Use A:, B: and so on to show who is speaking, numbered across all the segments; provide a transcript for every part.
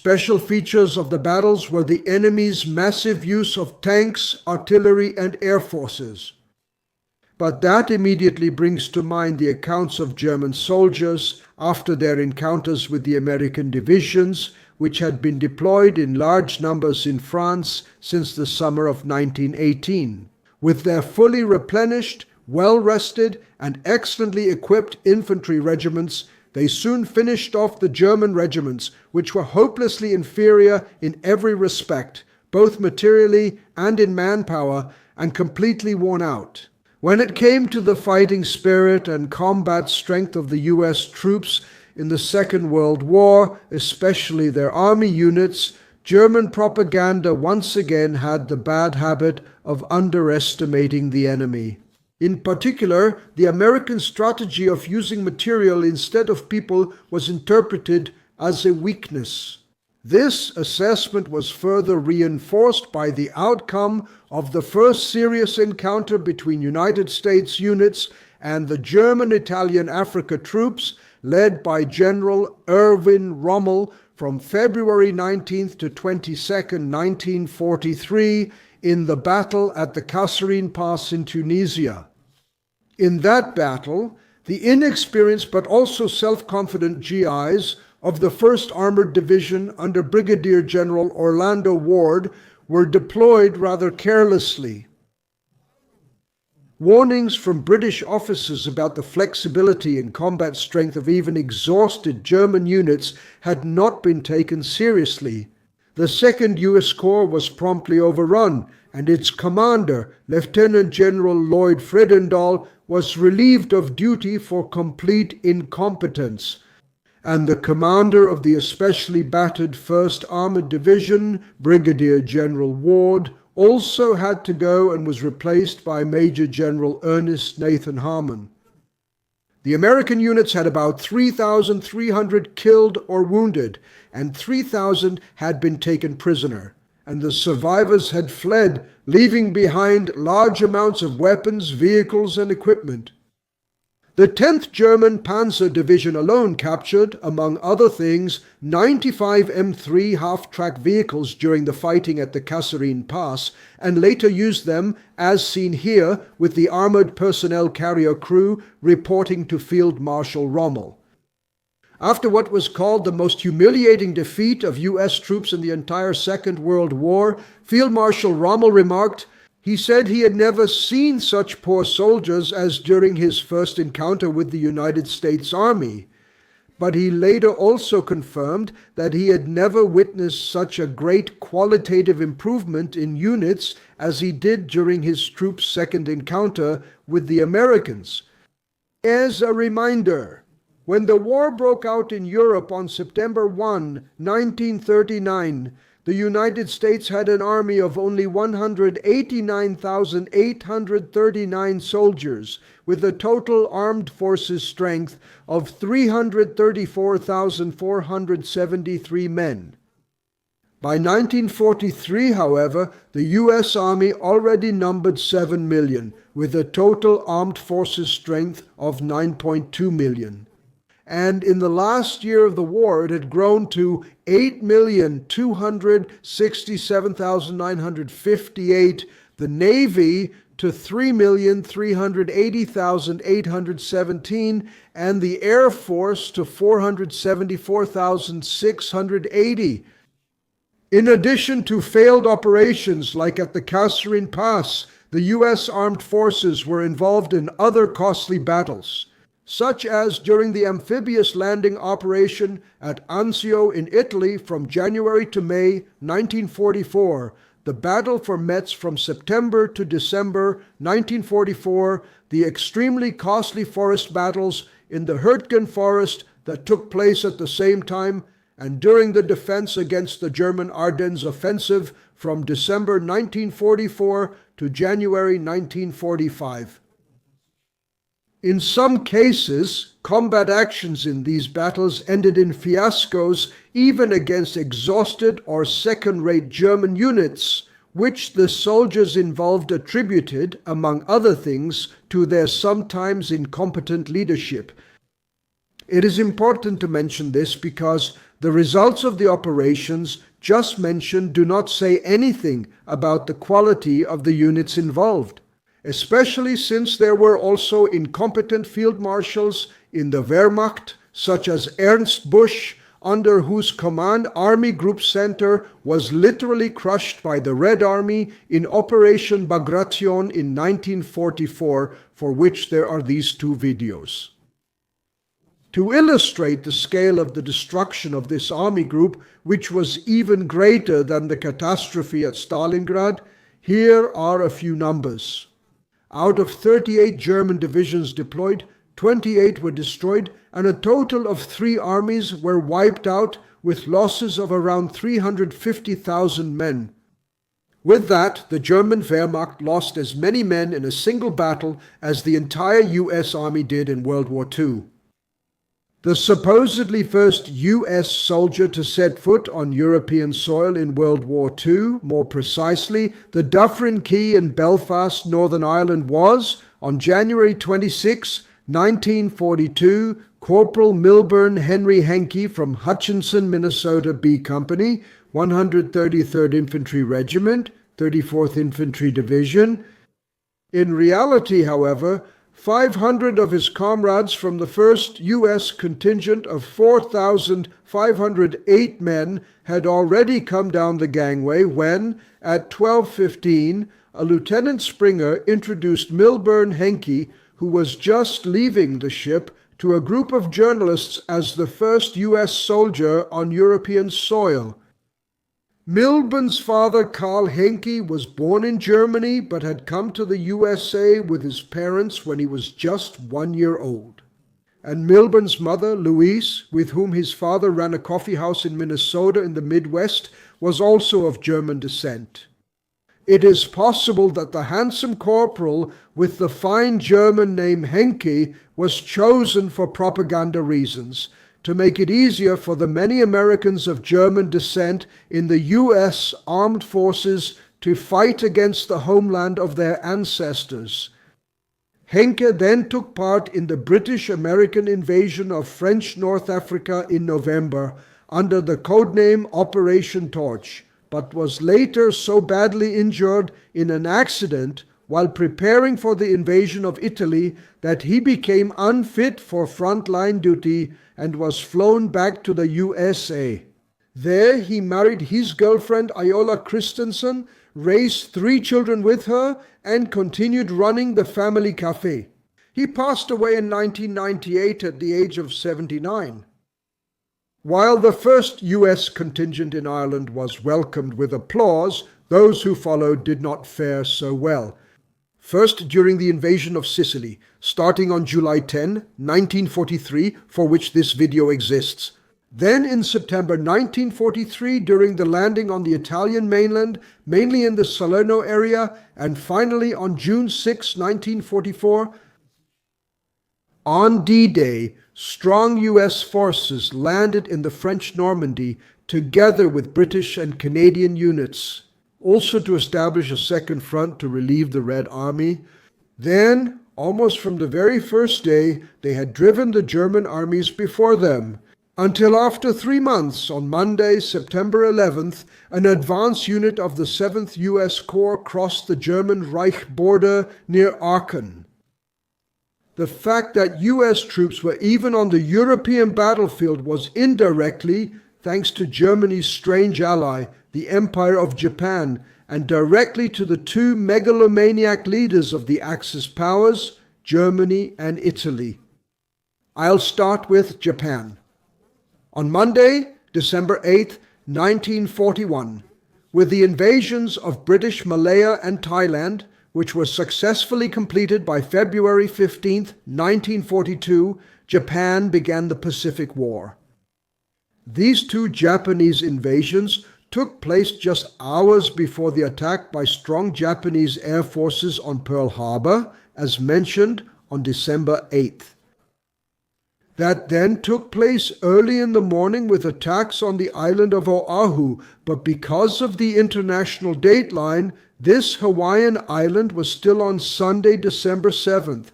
A: Special features of the battles were the enemy's massive use of tanks, artillery, and air forces. But that immediately brings to mind the accounts of German soldiers after their encounters with the American divisions, which had been deployed in large numbers in France since the summer of 1918. With their fully replenished, well-rested, and excellently equipped infantry regiments, they soon finished off the German regiments, which were hopelessly inferior in every respect, both materially and in manpower, and completely worn out. When it came to the fighting spirit and combat strength of the US troops in the Second World War, especially their army units, German propaganda once again had the bad habit of underestimating the enemy. In particular, the American strategy of using material instead of people was interpreted as a weakness. This assessment was further reinforced by the outcome of the first serious encounter between United States units and the German-Italian Africa troops led by General Erwin Rommel from February 19th to 22nd, 1943, in the battle at the Kasserine Pass in Tunisia. In that battle, the inexperienced but also self-confident GIs of the 1st Armored Division under Brigadier General Orlando Ward were deployed rather carelessly. Warnings from British officers about the flexibility and combat strength of even exhausted German units had not been taken seriously. The 2nd U.S. Corps was promptly overrun, and its commander, Lieutenant General Lloyd Fredendall, was relieved of duty for complete incompetence, and the commander of the especially battered 1st Armored Division, Brigadier General Ward, also had to go and was replaced by Major General Ernest Nathan Harmon. The American units had about 3,300 killed or wounded, and 3,000 had been taken prisoner, and the survivors had fled, leaving behind large amounts of weapons, vehicles, and equipment. The 10th German Panzer Division alone captured, among other things, 95 M3 half-track vehicles during the fighting at the Kasserine Pass, and later used them, as seen here, with the armored personnel carrier crew reporting to Field Marshal Rommel. After what was called the most humiliating defeat of U.S. troops in the entire Second World War, Field Marshal Rommel remarked, he said he had never seen such poor soldiers as during his first encounter with the United States Army. But he later also confirmed that he had never witnessed such a great qualitative improvement in units as he did during his troops' second encounter with the Americans. As a reminder, when the war broke out in Europe on September 1, 1939, the United States had an army of only 189,839 soldiers, with a total armed forces strength of 334,473 men. By 1943, however, the U.S. Army already numbered 7 million, with a total armed forces strength of 9.2 million. And in the last year of the war, it had grown to 8,267,958, the Navy to 3,380,817, and the Air Force to 474,680. In addition to failed operations like at the Kasserine Pass, the U.S. Armed Forces were involved in other costly battles, such as during the amphibious landing operation at Anzio in Italy from January to May 1944, the battle for Metz from September to December 1944, the extremely costly forest battles in the Hürtgen forest that took place at the same time, and during the defense against the German Ardennes offensive from December 1944 to January 1945. In some cases, combat actions in these battles ended in fiascos even against exhausted or second-rate German units, which the soldiers involved attributed, among other things, to their sometimes incompetent leadership. It is important to mention this because The results of the operations just mentioned do not say anything about the quality of the units involved, especially since there were also incompetent field marshals in the Wehrmacht, such as Ernst Busch, under whose command Army Group Center was literally crushed by the Red Army in Operation Bagration in 1944, for which there are these two videos. To illustrate the scale of the destruction of this army group, which was even greater than the catastrophe at Stalingrad, here are a few numbers. Out of 38 German divisions deployed, 28 were destroyed, and a total of 3 armies were wiped out with losses of around 350,000 men. With that, the German Wehrmacht lost as many men in a single battle as the entire US Army did in World War II. The supposedly first US soldier to set foot on European soil in World War II, more precisely, the Doctrine Quay in Belfast, Northern Ireland, was, on January 26, 1942, Corporal Milburn Henry Henke from Hutchinson, Minnesota B Company, 133rd Infantry Regiment, 34th Infantry Division. In reality, however, 500 of his comrades from the first U.S. contingent of 4,508 men had already come down the gangway when, at 12:15, a Lieutenant Springer introduced Milburn Henke, who was just leaving the ship, to a group of journalists as the first U.S. soldier on European soil. Milburn's father, Karl Henke, was born in Germany but had come to the USA with his parents when he was just 1 year old. And Milburn's mother, Louise, with whom his father ran a coffee house in Minnesota in the Midwest, was also of German descent. It is possible that the handsome corporal with the fine German name Henke was chosen for propaganda reasons, to make it easier for the many Americans of German descent in the U.S. armed forces to fight against the homeland of their ancestors. Henke then took part in the British-American invasion of French North Africa in November under the codename Operation Torch, but was later so badly injured in an accident while preparing for the invasion of Italy that he became unfit for frontline duty and was flown back to the USA. There he married his girlfriend Iola Christensen, raised 3 children with her, and continued running the family cafe. He passed away in 1998 at the age of 79. While the first US contingent in Ireland was welcomed with applause, those who followed did not fare so well. First, during the invasion of Sicily, starting on July 10, 1943, for which this video exists. Then in September 1943, during the landing on the Italian mainland, mainly in the Salerno area, and finally on June 6, 1944, on D-Day, strong US forces landed in the French Normandy, together with British and Canadian units, also to establish a second front to relieve the Red Army. Then, almost from the very first day, they had driven the German armies before them, until after 3 months, on Monday, September 11th, an advance unit of the 7th U.S. Corps crossed the German Reich border near Aachen. The fact that U.S. troops were even on the European battlefield was indirectly thanks to Germany's strange ally, the Empire of Japan, and directly to the 2 megalomaniac leaders of the Axis powers, Germany and Italy. I'll start with Japan. On Monday, December 8, 1941, with the invasions of British Malaya and Thailand, which were successfully completed by February 15, 1942, Japan began the Pacific War. These 2 Japanese invasions took place just hours before the attack by strong Japanese air forces on Pearl Harbor, as mentioned on December 8th. That then took place early in the morning with attacks on the island of Oahu, but because of the international dateline, this Hawaiian island was still on Sunday, December 7th.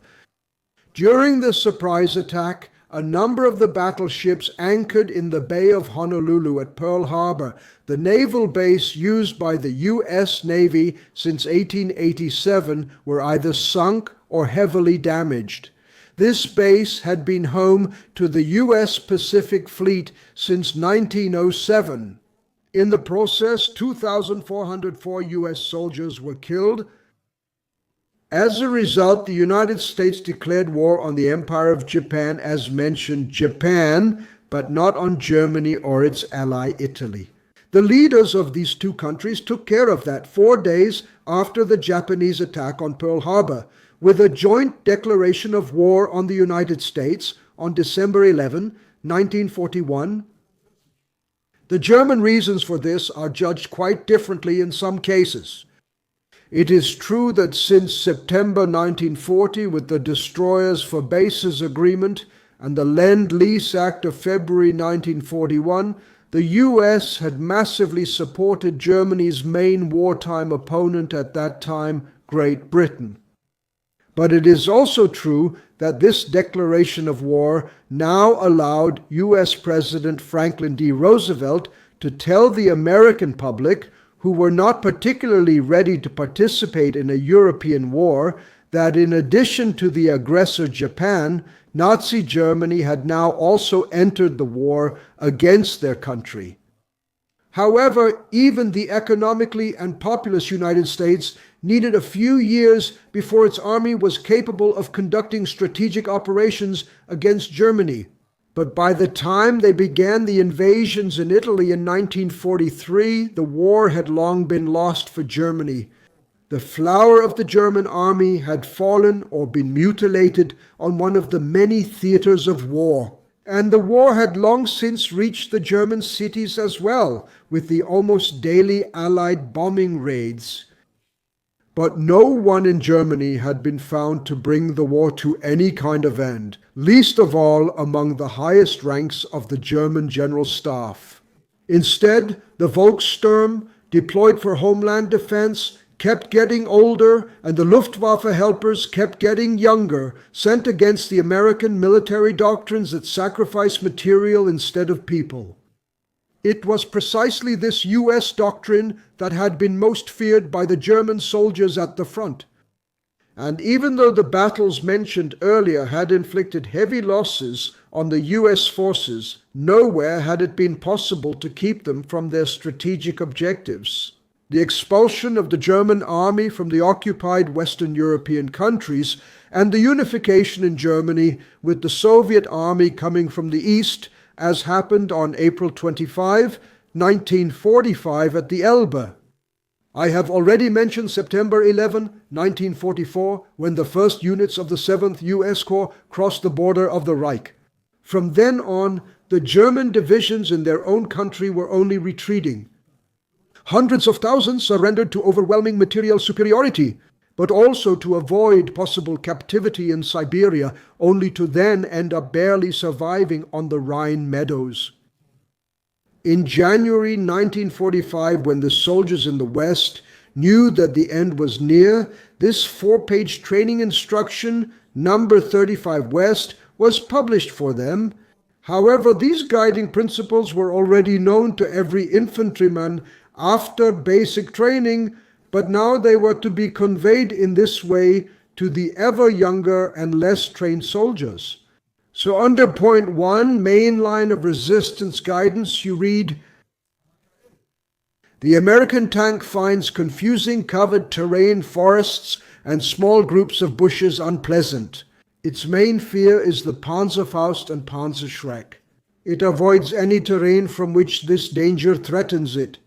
A: During the surprise attack, a number of the battleships anchored in the Bay of Honolulu at Pearl Harbor, the naval base used by the U.S. Navy since 1887, were either sunk or heavily damaged. This base had been home to the U.S. Pacific Fleet since 1907. In the process, 2,404 U.S. soldiers were killed. As a result, the United States declared war on the Empire of Japan, as mentioned, Japan, but not on Germany or its ally Italy. The leaders of these two countries took care of that 4 days after the Japanese attack on Pearl Harbor, with a joint declaration of war on the United States on December 11, 1941. The German reasons for this are judged quite differently in some cases. It is true that since September 1940, with the Destroyers for Bases Agreement and the Lend-Lease Act of February 1941, the U.S. had massively supported Germany's main wartime opponent at that time, Great Britain. But it is also true that this declaration of war now allowed U.S. President Franklin D. Roosevelt to tell the American public, who were not particularly ready to participate in a European war, that in addition to the aggressor Japan, Nazi Germany had now also entered the war against their country. However, even the economically and populous United States needed a few years before its army was capable of conducting strategic operations against Germany. But by the time they began the invasions in Italy in 1943, the war had long been lost for Germany. The flower of the German army had fallen or been mutilated on one of the many theaters of war. And the war had long since reached the German cities as well, with the almost daily Allied bombing raids. But no one in Germany had been found to bring the war to any kind of end, least of all among the highest ranks of the German General Staff. Instead, the Volkssturm, deployed for homeland defense, kept getting older, and the Luftwaffe helpers kept getting younger, sent against the American military doctrines that sacrifice material instead of people. It was precisely this U.S. doctrine that had been most feared by the German soldiers at the front. And even though the battles mentioned earlier had inflicted heavy losses on the U.S. forces, nowhere had it been possible to keep them from their strategic objectives. The expulsion of the German army from the occupied Western European countries and the unification in Germany with the Soviet army coming from the east, as happened on April 25, 1945 at the Elbe. I have already mentioned September 11, 1944, when the first units of the 7th U.S. Corps crossed the border of the Reich. From then on, the German divisions in their own country were only retreating. Hundreds of thousands surrendered to overwhelming material superiority, but also to avoid possible captivity in Siberia, only to then end up barely surviving on the Rhine meadows. In January 1945, when the soldiers in the West knew that the end was near, this 4-page training instruction, number 35 West, was published for them. However, these guiding principles were already known to every infantryman after basic training, but now they were to be conveyed in this way to the ever younger and less trained soldiers. So under point 1, main line of resistance guidance, you read, "The American tank finds confusing covered terrain, forests, and small groups of bushes unpleasant. Its main fear is the Panzerfaust and Panzerschreck. It avoids any terrain from which this danger threatens it.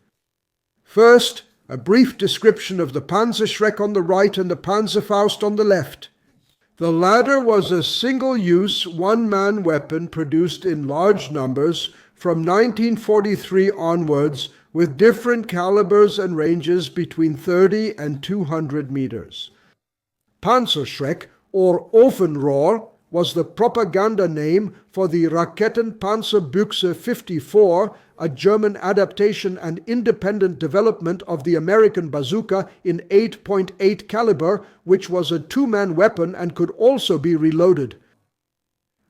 A: First, a brief description of the Panzerschreck on the right and the Panzerfaust on the left. The latter was a single-use, one-man weapon produced in large numbers from 1943 onwards, with different calibers and ranges between 30 and 200 meters. Panzerschreck, or Ofenrohr, was the propaganda name for the Raketenpanzerbüchse 54, a German adaptation and independent development of the American bazooka in 8.8 caliber, which was a two-man weapon and could also be reloaded.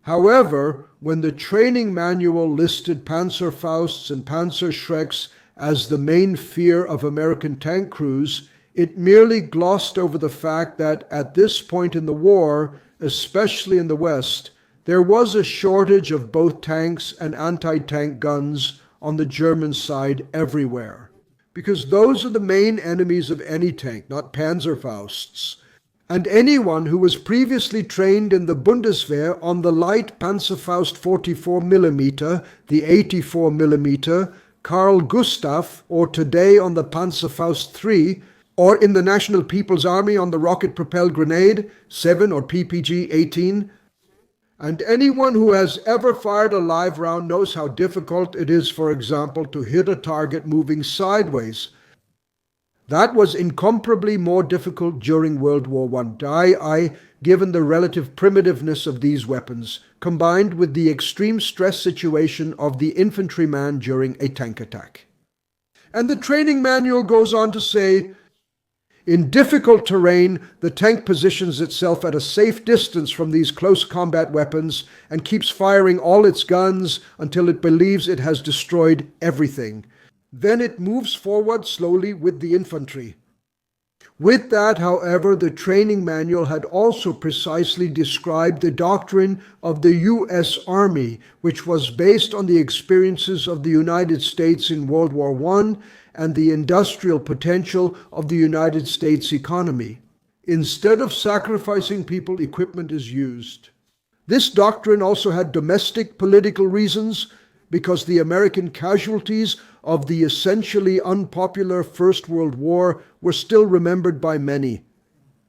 A: However, when the training manual listed Panzerfausts and Panzerschrecks as the main fear of American tank crews, it merely glossed over the fact that at this point in the war, especially in the West, there was a shortage of both tanks and anti-tank guns on the German side everywhere. Because those are the main enemies of any tank, not Panzerfausts. And anyone who was previously trained in the Bundeswehr on the light Panzerfaust 44mm, the 84mm, Carl Gustav, or today on the Panzerfaust 3, or in the National People's Army on the rocket-propelled grenade, 7 or PPG-18, and anyone who has ever fired a live round knows how difficult it is, for example, to hit a target moving sideways. That was incomparably more difficult during World War I, given the relative primitiveness of these weapons, combined with the extreme stress situation of the infantryman during a tank attack. And the training manual goes on to say, in difficult terrain, the tank positions itself at a safe distance from these close combat weapons and keeps firing all its guns until it believes it has destroyed everything. Then it moves forward slowly with the infantry. With that, however, the training manual had also precisely described the doctrine of the U.S. Army, which was based on the experiences of the United States in World War I and the industrial potential of the United States economy. Instead of sacrificing people, equipment is used. This doctrine also had domestic political reasons, because the American casualties of the essentially unpopular First World War were still remembered by many.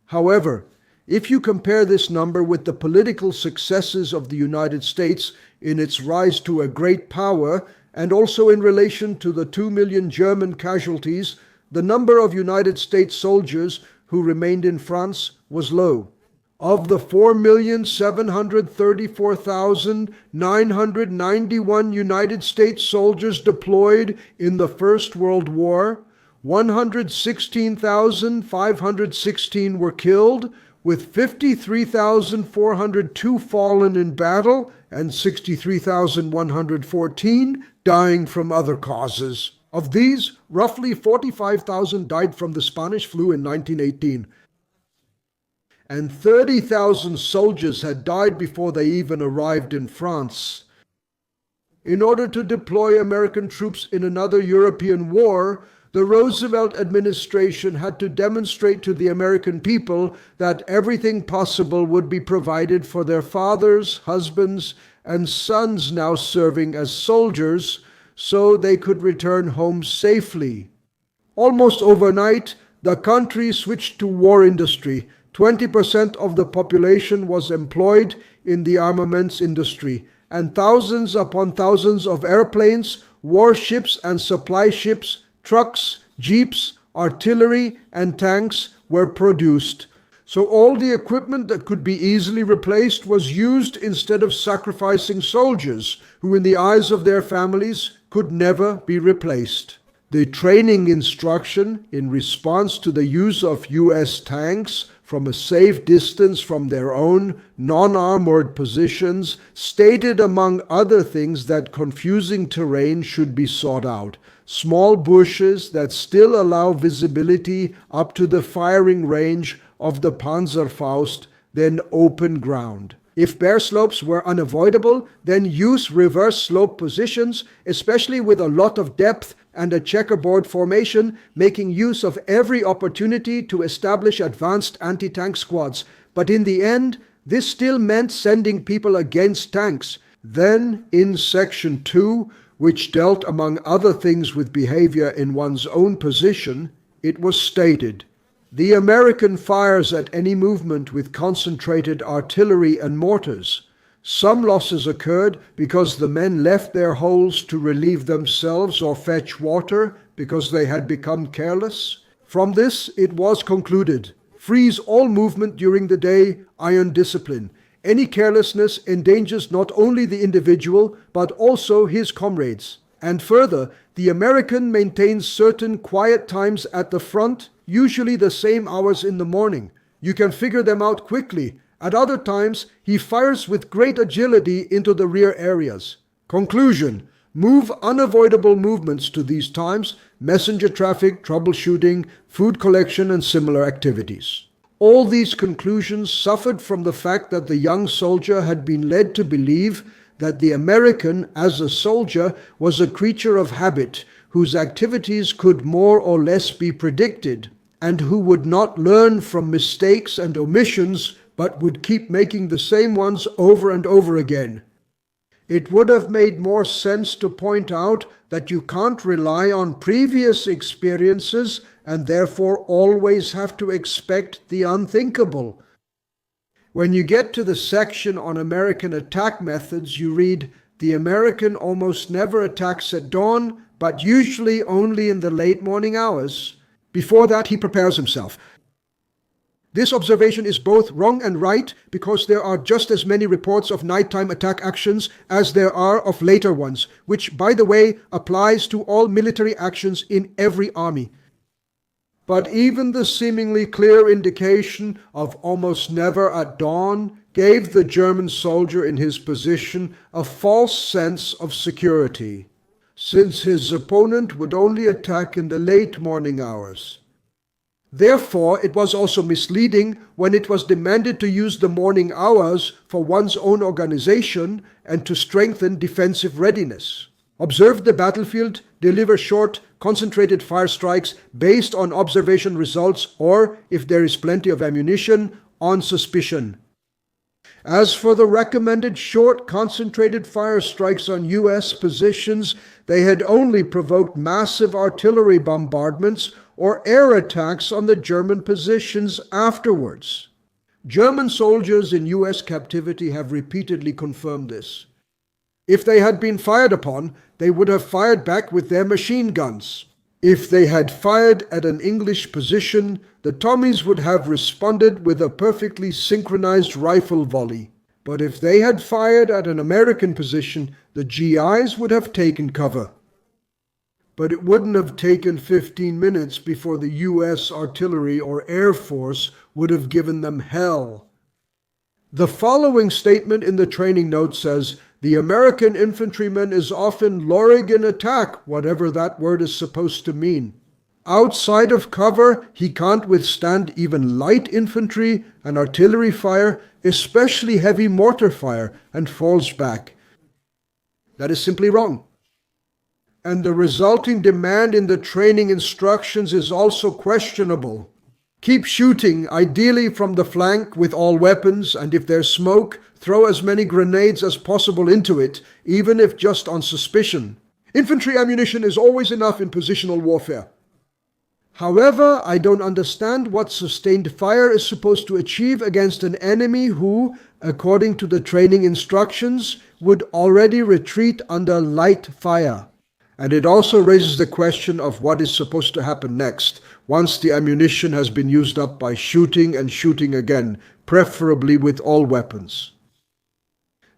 A: However, if you compare this number with the political successes of the United States in its rise to a great power, and also in relation to the 2 million German casualties, the number of United States soldiers who remained in France was low. Of the 4,734,991 United States soldiers deployed in the First World War, 116,516 were killed, with 53,402 fallen in battle and 63,114 dying from other causes. Of these, roughly 45,000 died from the Spanish flu in 1918. And 30,000 soldiers had died before they even arrived in France. In order to deploy American troops in another European war, the Roosevelt administration had to demonstrate to the American people that everything possible would be provided for their fathers, husbands, and sons now serving as soldiers, so they could return home safely. Almost overnight, the country switched to war industry. 20% of the population was employed in the armaments industry, and thousands upon thousands of airplanes, warships and supply ships, trucks, jeeps, artillery, and tanks were produced. So all the equipment that could be easily replaced was used instead of sacrificing soldiers, who in the eyes of their families could never be replaced. The training instruction in response to the use of U.S. tanks from a safe distance from their own non-armored positions stated among other things that confusing terrain should be sought out. Small bushes that still allow visibility up to the firing range of the Panzerfaust, then open ground. If bare slopes were unavoidable, then use reverse slope positions, especially with a lot of depth and a checkerboard formation, making use of every opportunity to establish advanced anti-tank squads. But in the end, this still meant sending people against tanks. Then, in Section 2, which dealt among other things with behavior in one's own position, it was stated, "The American fires at any movement with concentrated artillery and mortars. Some losses occurred because the men left their holes to relieve themselves or fetch water because they had become careless. From this it was concluded, freeze all movement during the day, iron discipline. Any carelessness endangers not only the individual but also his comrades. And further, the American maintains certain quiet times at the front, usually the same hours in the morning. You can figure them out quickly, At other times, he fires with great agility into the rear areas. Conclusion: move unavoidable movements to these times, messenger traffic, troubleshooting, food collection, and similar activities. All these conclusions suffered from the fact that the young soldier had been led to believe that the American, as a soldier, was a creature of habit, whose activities could more or less be predicted, and who would not learn from mistakes and omissions, but would keep making the same ones over and over again. It would have made more sense to point out that you can't rely on previous experiences and therefore always have to expect the unthinkable. When you get to the section on American attack methods, you read, "The American almost never attacks at dawn, but usually only in the late morning hours. Before that, he prepares himself." This observation is both wrong and right because there are just as many reports of nighttime attack actions as there are of later ones, which, by the way, applies to all military actions in every army. But even the seemingly clear indication of almost never at dawn gave the German soldier in his position a false sense of security, since his opponent would only attack in the late morning hours. Therefore, it was also misleading when it was demanded to use the morning hours for one's own organization and to strengthen defensive readiness. Observe the battlefield, deliver short, concentrated fire strikes based on observation results or, if there is plenty of ammunition, on suspicion. As for the recommended short, concentrated fire strikes on U.S. positions, they had only provoked massive artillery bombardments or air attacks on the German positions afterwards. German soldiers in U.S. captivity have repeatedly confirmed this. If they had been fired upon, they would have fired back with their machine guns. If they had fired at an English position, the Tommies would have responded with a perfectly synchronized rifle volley. But if they had fired at an American position, the GIs would have taken cover. But it wouldn't have taken 15 minutes before the U.S. artillery or Air Force would have given them hell. The following statement in the training note says, "The American infantryman is often luring in attack," whatever that word is supposed to mean. Outside of cover, he can't withstand even light infantry and artillery fire, especially heavy mortar fire, and falls back. That is simply wrong. And the resulting demand in the training instructions is also questionable. Keep shooting, ideally from the flank with all weapons, and if there's smoke, throw as many grenades as possible into it, even if just on suspicion. Infantry ammunition is always enough in positional warfare. However, I don't understand what sustained fire is supposed to achieve against an enemy who, according to the training instructions, would already retreat under light fire. And it also raises the question of what is supposed to happen next, once the ammunition has been used up by shooting and shooting again, preferably with all weapons.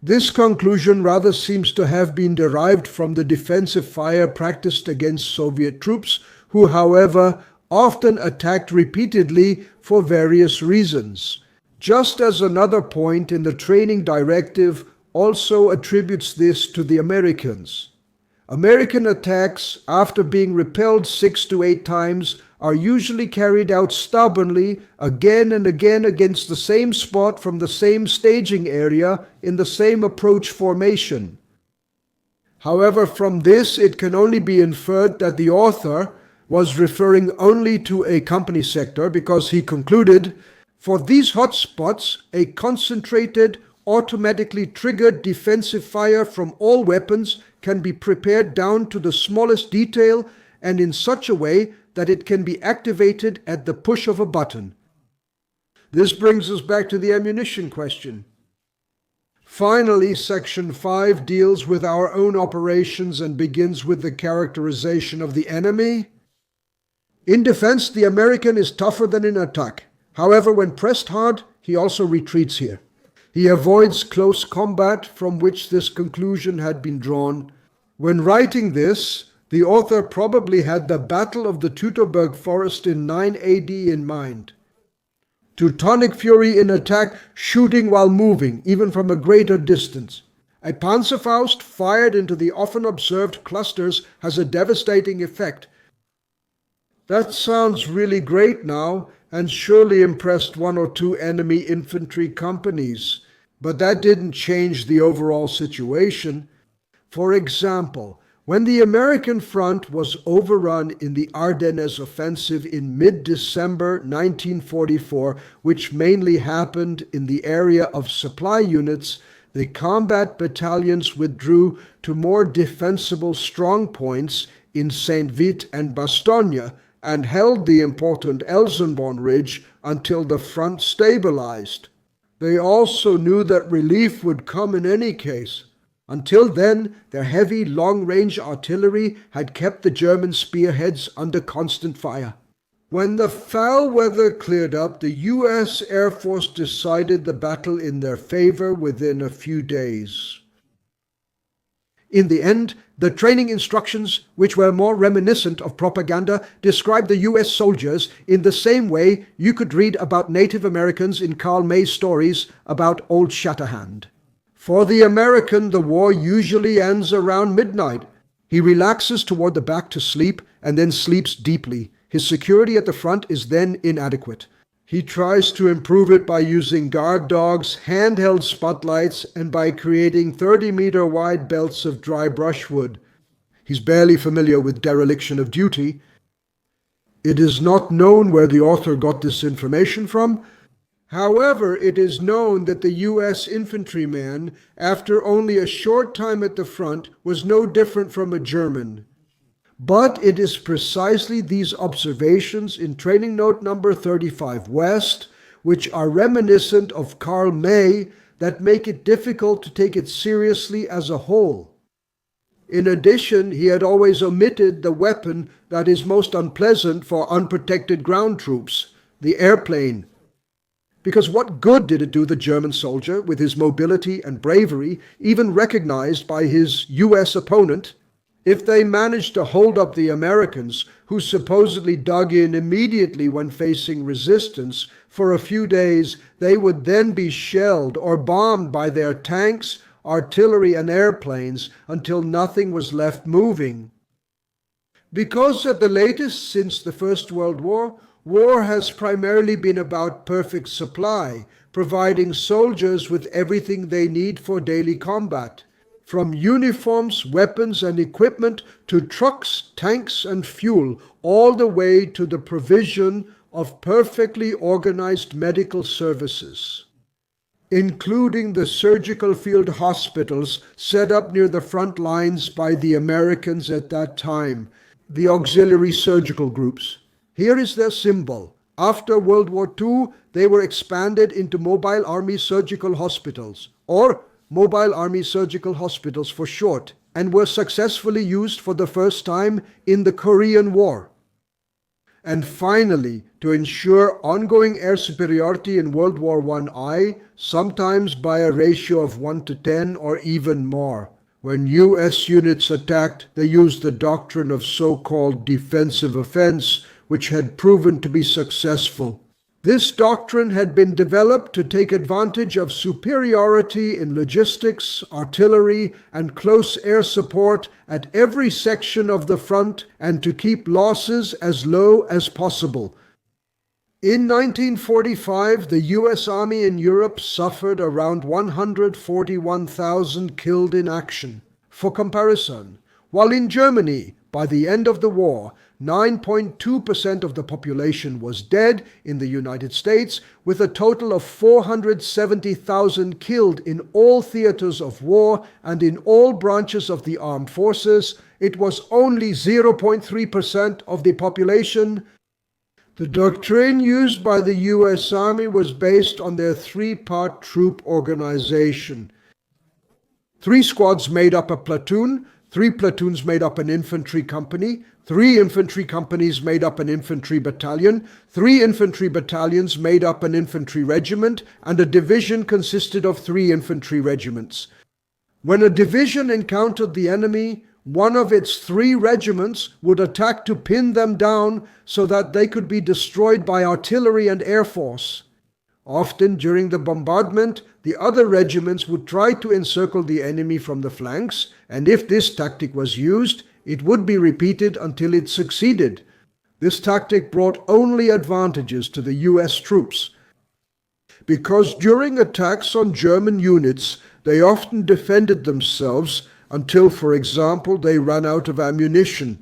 A: This conclusion rather seems to have been derived from the defensive fire practiced against Soviet troops, who, however, often attacked repeatedly for various reasons. Just as another point in the training directive also attributes this to the Americans. American attacks, after being repelled 6 to 8 times, are usually carried out stubbornly again and again against the same spot from the same staging area in the same approach formation. However, from this it can only be inferred that the author was referring only to a company sector because he concluded, "For these hotspots, a concentrated, automatically triggered defensive fire from all weapons can be prepared down to the smallest detail and in such a way that it can be activated at the push of a button." This brings us back to the ammunition question. Finally, Section 5 deals with our own operations and begins with the characterization of the enemy. In defense, the American is tougher than in attack. However, when pressed hard, he also retreats here. He avoids close combat, from which this conclusion had been drawn. When writing this, the author probably had the Battle of the Teutoburg Forest in 9 AD in mind. Teutonic fury in attack, shooting while moving, even from a greater distance. A Panzerfaust fired into the often observed clusters has a devastating effect. That sounds really great now, and surely impressed one or two enemy infantry companies. But that didn't change the overall situation. For example, when the American front was overrun in the Ardennes offensive in mid-December 1944, which mainly happened in the area of supply units, the combat battalions withdrew to more defensible strongpoints in St. Vith and Bastogne and held the important Elsenborn Ridge until the front stabilized. They also knew that relief would come in any case. Until then, their heavy long-range artillery had kept the German spearheads under constant fire. When the foul weather cleared up, the U.S. Air Force decided the battle in their favor within a few days. In the end, the training instructions, which were more reminiscent of propaganda, described the U.S. soldiers in the same way you could read about Native Americans in Karl May's stories about Old Shatterhand. For the American, the war usually ends around midnight. He relaxes toward the back to sleep and then sleeps deeply. His security at the front is then inadequate. He tries to improve it by using guard dogs, handheld spotlights, and by creating 30-meter wide belts of dry brushwood. He's barely familiar with dereliction of duty. It is not known where the author got this information from. However, it is known that the U.S. infantryman, after only a short time at the front, was no different from a German. But it is precisely these observations in training note number 35 West, which are reminiscent of Karl May, that make it difficult to take it seriously as a whole. In addition, he had always omitted the weapon that is most unpleasant for unprotected ground troops, the airplane. Because what good did it do the German soldier with his mobility and bravery, even recognized by his U.S. opponent, if they managed to hold up the Americans, who supposedly dug in immediately when facing resistance? For a few days, they would then be shelled or bombed by their tanks, artillery, and airplanes until nothing was left moving. Because at the latest since the First World War, war has primarily been about perfect supply, providing soldiers with everything they need for daily combat, from uniforms, weapons, and equipment to trucks, tanks, and fuel, all the way to the provision of perfectly organized medical services, including the surgical field hospitals set up near the front lines by the Americans at that time, the auxiliary surgical groups. Here is their symbol. After World War II, they were expanded into Mobile Army Surgical Hospitals, or Mobile Army Surgical Hospitals for short, and were successfully used for the first time in the Korean War. And finally, to ensure ongoing air superiority in World War I, sometimes by a ratio of 1 to 10 or even more. When U.S. units attacked, they used the doctrine of so-called defensive offense, which had proven to be successful. This doctrine had been developed to take advantage of superiority in logistics, artillery, and close air support at every section of the front and to keep losses as low as possible. In 1945, the U.S. Army in Europe suffered around 141,000 killed in action. For comparison, while in Germany, by the end of the war, 9.2% of the population was dead in the United States, with a total of 470,000 killed in all theaters of war and in all branches of the armed forces, it was only 0.3% of the population. The doctrine used by the U.S. Army was based on their three-part troop organization. 3 squads made up a platoon, 3 platoons made up an infantry company, 3 infantry companies made up an infantry battalion, 3 infantry battalions made up an infantry regiment, and a division consisted of 3 infantry regiments. When a division encountered the enemy, one of its 3 regiments would attack to pin them down so that they could be destroyed by artillery and air force. Often during the bombardment, the other regiments would try to encircle the enemy from the flanks, and if this tactic was used, it would be repeated until it succeeded. This tactic brought only advantages to the US troops, because during attacks on German units, they often defended themselves until, for example, they ran out of ammunition.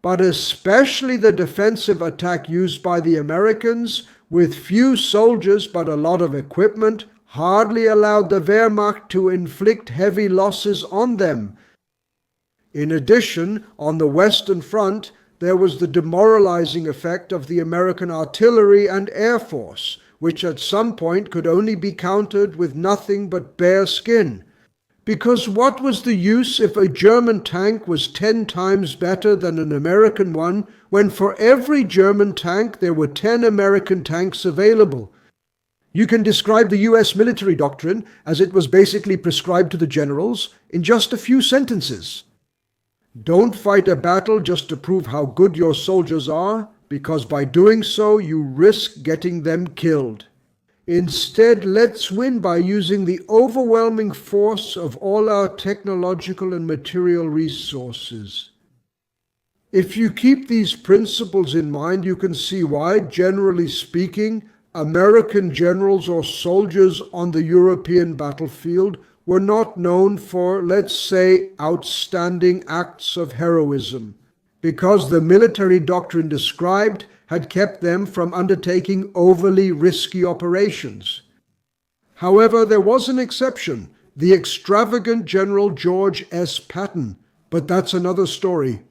A: But especially the defensive attack used by the Americans, with few soldiers but a lot of equipment, hardly allowed the Wehrmacht to inflict heavy losses on them. In addition, on the Western Front, there was the demoralizing effect of the American artillery and air force, which at some point could only be countered with nothing but bare skin. Because what was the use if a German tank was 10 times better than an American one, when for every German tank there were 10 American tanks available? You can describe the US military doctrine, as it was basically prescribed to the generals, in just a few sentences. Don't fight a battle just to prove how good your soldiers are, because by doing so you risk getting them killed. Instead, let's win by using the overwhelming force of all our technological and material resources. If you keep these principles in mind, you can see why, generally speaking, American generals or soldiers on the European battlefield were not known for, let's say, outstanding acts of heroism, because the military doctrine described had kept them from undertaking overly risky operations. However, there was an exception, the extravagant General George S. Patton, but that's another story.